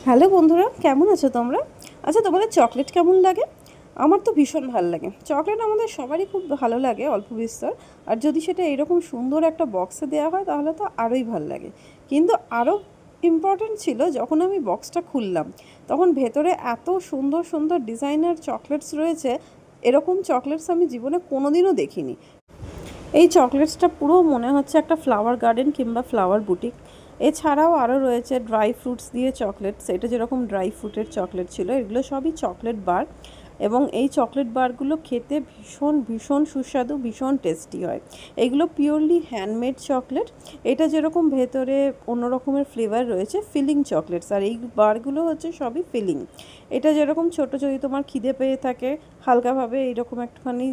Hello বন্ধুরা, কেমন আছো তোমরা? আচ্ছা, তোমাদের চকলেট কেমন লাগে? আমার তো ভীষণ ভালো লাগে। চকলেট আমাদের সবারই খুব ভালো লাগে অল্প বিস্তর। আর যদি সেটা এরকম সুন্দর একটা বক্সে দেওয়া হয় তাহলে তো আরোই ভালো লাগে। কিন্তু আরও ইম্পর্ট্যান্ট ছিল যখন আমি বক্সটা খুললাম, তখন ভেতরে এত সুন্দর সুন্দর ডিজাইনার চকলেটস রয়েছে। এরকম চকলেটস আমি জীবনে কোনোদিনও দেখিনি। এই চকলেটসটা পুরো মনে হচ্ছে একটা ফ্লাওয়ার গার্ডেন কিংবা ফ্লাওয়ার বুটিক। এছাড়াও আরও রয়েছে ড্রাই ফ্রুটস দিয়ে চকলেটস। এটা যেরকম ড্রাই ফ্রুটের চকলেট ছিল, এগুলো সবই চকলেট বার। এবং এই চকলেট বারগুলো খেতে ভীষণ ভীষণ সুস্বাদু, ভীষণ টেস্টি হয়। এগুলো পিওরলি হ্যান্ডমেড চকলেট। এটা যেরকম ভেতরে অন্য রকমের ফ্লেভার রয়েছে, ফিলিং চকলেটস, আর এই বারগুলো হচ্ছে সবই ফিলিং। এটা যেরকম ছোটো যদি তোমার খিদে পেয়ে থাকে, হালকাভাবে এইরকম একটুখানি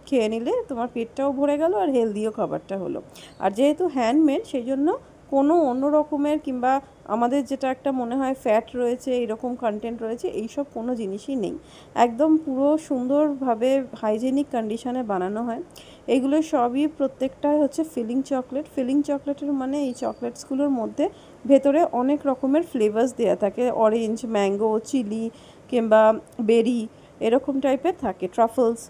খেয়ে নিলে তোমার পেটটাও ভরে গেল আর হেলদিও খাবারটা হলো। আর যেহেতু হ্যান্ডমেড, সেই জন্য কোনো অন্য রকমের কিংবা আমাদের যেটা একটা মনে হয় ফ্যাট রয়েছে, এরকম কন্টেন্ট রয়েছে, এইসব কোনো জিনিসই নেই। একদম পুরো সুন্দরভাবে হাইজেনিক কন্ডিশনে বানানো হয়। এইগুলো সবই প্রত্যেকটাই হচ্ছে ফিলিং চকলেট। ফিলিং চকলেটের মানে এই চকলেটসগুলোর মধ্যে ভেতরে অনেক রকমের ফ্লেভার্স দেওয়া থাকে, অরেঞ্জ, ম্যাঙ্গো, চিলি কিংবা বেরি, এরকম টাইপের থাকে, ট্রাফলস,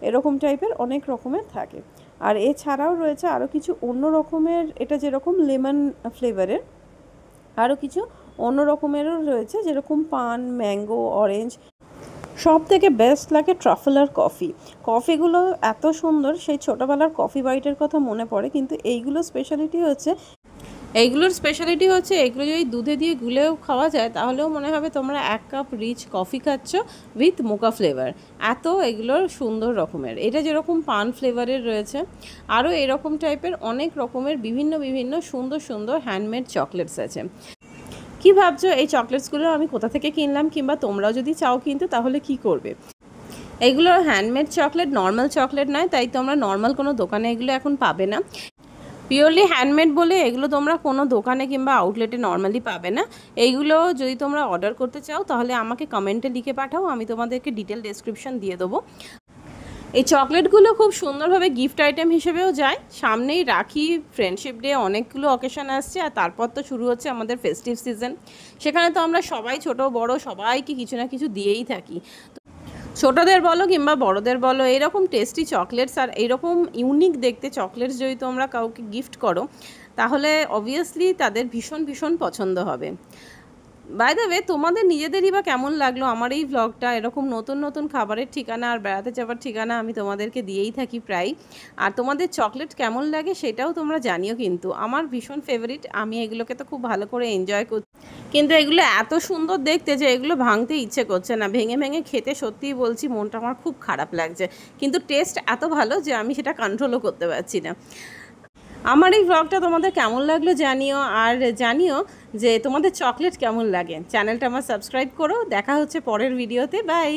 এরকম টাইপের অনেক রকমের থাকে। আর এছাড়াও রয়েছে আরও কিছু অন্য রকমের, এটা যেরকম লেমন ফ্লেভারের, আরও কিছু অন্য রকমেরও রয়েছে, যেরকম পান, ম্যাঙ্গো, অরেঞ্জ। সব থেকে বেস্ট লাগে ট্রাফল আর কফি। কফিগুলো এত সুন্দর, সেই ছোটোবেলার কফি বাইটের কথা মনে পড়ে। কিন্তু এইগুলোর স্পেশালিটি হচ্ছে এগুলো যদি দুধে দিয়ে গুলেও খাওয়া যায় তাহলেও মনে হবে তোমরা 1 কাপ রিচ কফি খাচ্ছ উইথ মোকা ফ্লেভার। এত এগুলোর সুন্দর রকমের। এটা যেরকম পান ফ্লেভারের রয়েছে, আরও এরকম টাইপের অনেক রকমের বিভিন্ন বিভিন্ন সুন্দর সুন্দর হ্যান্ডমেড চকলেটস আছে। কি ভাবছো এই চকলেটসগুলো আমি কোথা থেকে কিনলাম, কিংবা তোমরাও যদি চাও কিনতে তাহলে কি করবে? এগুলো হ্যান্ডমেড চকলেট, নর্মাল চকলেট নয়, তাই তোমরা নর্মাল কোনো দোকানে এগুলো এখন পাবে না। পিওরলি হ্যান্ডমেড বলে এগুলো তোমরা কোনো দোকানে কিংবা আউটলেটে নর্মালি পাবে না। এইগুলো যদি তোমরা অর্ডার করতে চাও তাহলে আমাকে কমেন্টে লিখে পাঠাও, আমি তোমাদেরকে ডিটেল ডেসক্রিপশন দিয়ে দেবো। এই চকলেটগুলো খুব সুন্দরভাবে গিফট আইটেম হিসেবেও যায়। সামনেই রাখি, ফ্রেন্ডশিপ ডে, অনেকগুলো অকেশন আসছে, আর তারপর তো শুরু হচ্ছে আমাদের ফেস্টিভ সিজন। সেখানে তো আমরা সবাই ছোট বড় সবাইকে কিছু না কিছু দিয়েই থাকি। ছোটদের বলো কিংবা বড়দের বলো, এইরকম টেস্টি চকলেটস আর এইরকম ইউনিক দেখতে চকলেটস যদি তোমরা কাউকে গিফট করো তাহলে অবভিয়াসলি তাদের ভীষণ ভীষণ পছন্দ হবে। বাই দ্য ওয়ে, তোমাদের নিজেদেরই বা কেমন লাগলো আমার এই ভ্লগটা? এরকম নতুন নতুন খাবারের ঠিকানা আর বেড়াতে যাওয়ার ঠিকানা আমি তোমাদেরকে দিয়েই থাকি প্রায়। আর তোমাদের চকলেট কেমন লাগে সেটাও তোমরা জানিও। কিন্তু আমার ভীষণ ফেভারিট, আমি এগুলোকে তো খুব ভালো করে এনজয় করছি। কিন্তু এগুলো এত সুন্দর দেখতে যে এগুলো ভাঙতে ইচ্ছে করছে না, ভেঙে ভেঙে খেতে সত্যিই বলছি মনটা আমার খুব খারাপ লাগছে। কিন্তু টেস্ট এত ভালো যে আমি সেটা কন্ট্রোলও করতে পারছি না। আমার এই ব্লগটা তোমাদের কেমন লাগলো জানিও, আর জানিও যে তোমাদের চকলেট কেমন লাগে। চ্যানেলটা আমার সাবস্ক্রাইব করো। দেখা হচ্ছে পরের ভিডিওতে। বাই।